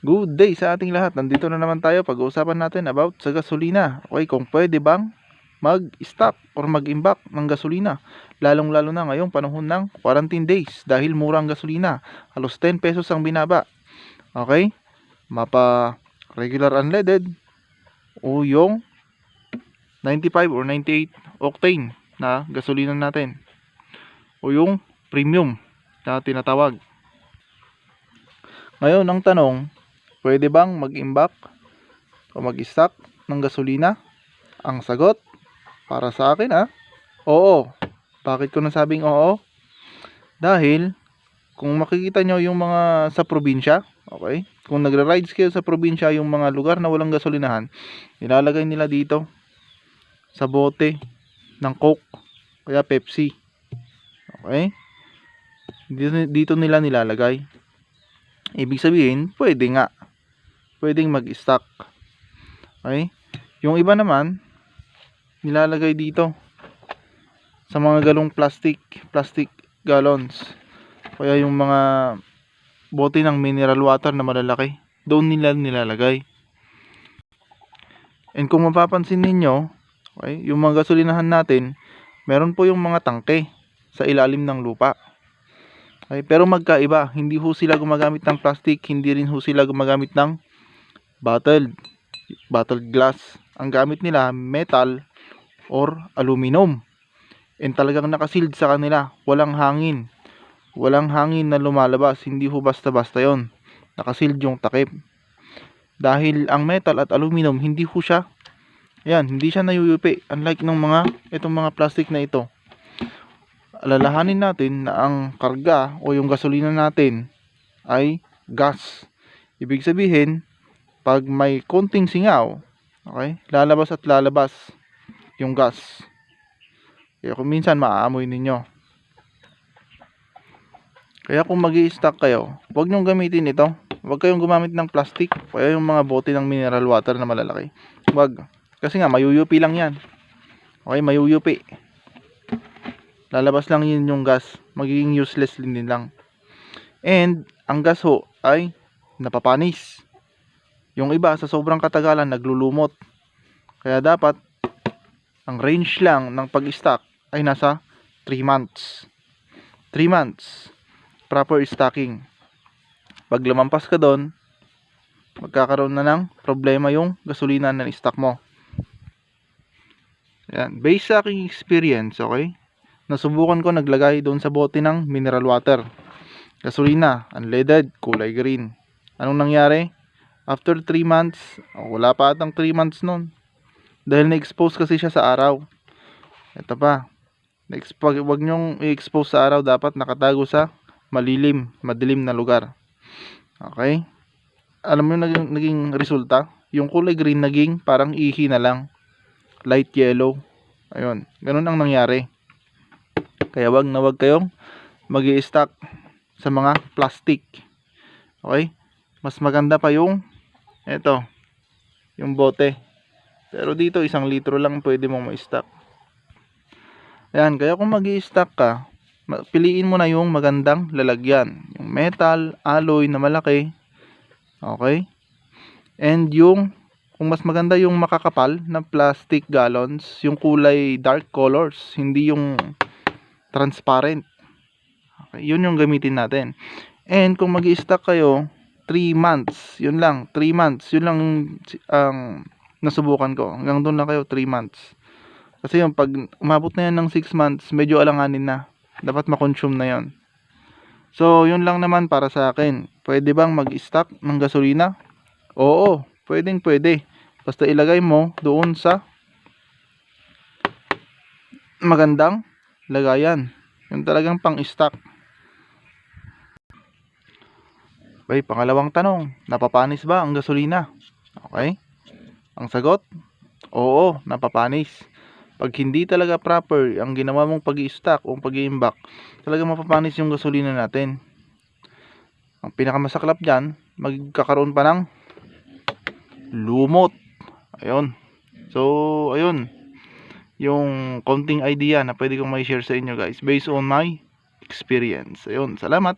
Good day sa ating lahat. Nandito na naman tayo. Pag-uusapan natin about sa gasolina. Okay, kung pwede bang mag-stock or mag-imbak ng gasolina. Lalong-lalo na ngayong panahon ng quarantine days dahil mura ang gasolina. Halos 10 pesos ang binaba. Okay? Mapa regular unleaded o yung 95 or 98 octane na gasolina natin. O yung premium na tinatawag. Ngayon, ang tanong, pwede bang mag-imbak o mag-stock ng gasolina? Ang sagot, para sa akin oo. Bakit ko nasabing oo? Dahil, kung makikita nyo yung mga sa probinsya, okay? Kung nagra-rides kayo sa probinsya, yung mga lugar na walang gasolinahan, nilalagay nila dito sa bote ng Coke, kaya Pepsi. Okay? Dito nila nilalagay. Ibig sabihin, pwedeng mag-stock. Okay? Yung iba naman, nilalagay dito sa mga galong plastic gallons. Kaya yung mga bote ng mineral water na malalaki, doon nila nilalagay. And kung mapapansin ninyo, okay, yung mga gasolinahan natin, meron po yung mga tangke sa ilalim ng lupa. Okay, pero magkaiba, hindi ho sila gumagamit ng plastic, hindi rin ho sila gumagamit ng bottled glass. Ang gamit nila metal or aluminum. And talagang nakasealed sa kanila, walang hangin na lumalabas, hindi ho basta-basta yon. Nakasealed yung takip. Dahil ang metal at aluminum, hindi siya nayuyupi. Unlike itong mga plastic na ito. Alalahanin natin na ang karga o yung gasolina natin ay gas. Ibig sabihin, pag may konting singaw, okay, lalabas yung gas. Kaya kung minsan maaamoy ninyo. Kaya kung mag-i-stock kayo, huwag nyong gamitin ito. Huwag kayong gumamit ng plastic. Kaya yung mga bote ng mineral water na malalaki. Huwag. Kasi nga, mayuyupi lang yan. Okay, mayuyupi. Lalabas lang yun yung gas. Magiging useless din lang. And, ang gas ho ay napapanis. Yung iba, sa sobrang katagalan, naglulumot. Kaya dapat, ang range lang ng pag-stock ay nasa 3 months. 3 months. Proper stocking. Pag lumampas ka doon, magkakaroon na ng problema yung gasolina na stock mo. Yan. Based sa aking experience, okay? Nasubukan ko naglagay doon sa bote ng mineral water. Gasolina, unleaded, kulay green. Anong nangyari? After 3 months, wala pa atang 3 months nun. Dahil na-expose kasi siya sa araw. Ito pa. Wag nyong i-expose sa araw, dapat nakatago sa madilim na lugar. Okay? Alam mo yung naging resulta? Yung kulay green naging parang ihi na lang. Light yellow. Ayun. Ganun ang nangyari. Kaya wag kayong mag-i-stock sa mga plastic. Okay? Mas maganda pa yung yung bote. Pero dito 1 litro lang pwede mong ma-stock. Ayan, kaya kung mag-i-stock ka, piliin mo na yung magandang lalagyan. Yung metal, alloy na malaki. Okay? And kung mas maganda yung makakapal na plastic gallons, yung kulay dark colors, hindi yung transparent. Okay, yun yung gamitin natin. And kung mag-i-stock kayo 3 months, yun lang 3 months, yun lang ang nasubukan ko. Hanggang doon lang kayo 3 months. Kasi yung pag umabot na yan ng 6 months, medyo alanganin na. Dapat makonsume na yon. So yun lang naman para sa akin. Pwede bang mag-stock ng gasolina? Oo, pwede. Basta ilagay mo doon sa magandang lagayan. Yung talagang pang-stock. Okay, pangalawang tanong, napapanis ba ang gasolina? Okay? Ang sagot, oo, napapanis. Pag hindi talaga proper ang ginawa mong pag-i-stock o pag-i-imbak, talaga mapapanis yung gasolina natin. Ang pinakamasaklap dyan, magkakaroon pa ng lumot. Ayun. So, ayun. Yung konting idea na pwede kong may share sa inyo guys based on my experience. Ayun, salamat.